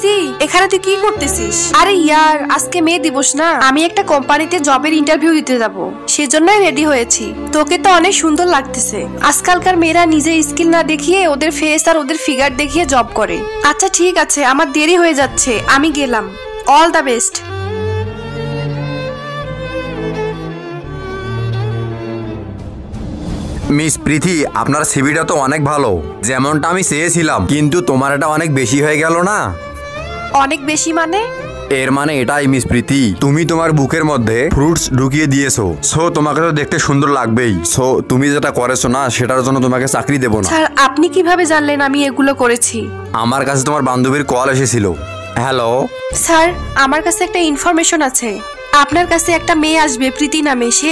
প্রীতি, এখানে তুই কি করতেছিস? আরে ইয়ার, আজকে মে দিবস না, আমি একটা কোম্পানিতে জবের ইন্টারভিউ দিতে যাব, সেজন্যই রেডি হয়েছি। তোকে তো অনেক সুন্দর লাগতেছে। আজকালকার মেয়েরা নিজের স্কিল না দেখিয়ে ওদের ফেস আর ওদের ফিগার দেখিয়ে জব করে। আচ্ছা ঠিক আছে, আমার দেরি হয়ে যাচ্ছে, আমি গেলাম। All the best. মিস প্রীতি, আপনার সিভিটা তো অনেক ভালো, যেমনটা আমি চেয়েছিলাম, কিন্তু তোমার এটা অনেক বেশি হয়ে গেল না? অনেক বেশি মানে? এর মানে এটাই মিস প্রীতি, তুমি তোমার বুকের মধ্যে ফ্রুটস ঢুকিয়ে দিয়েছো। সো তোমাকে তো দেখতে সুন্দর লাগবেই। সো তুমি যেটা করেছো না, সেটার জন্য তোমাকে চাকরি দেবো না। স্যার, আপনি কিভাবে জানলেন আমি এগুলো করেছি? আমার কাছে তোমার বান্ধবীর কল এসেছিল। হ্যালো স্যার, আমার কাছে একটা ইনফরমেশন আছে। আপনার কাছে একটা মেয়ে আসবে প্রীতি নামে, সে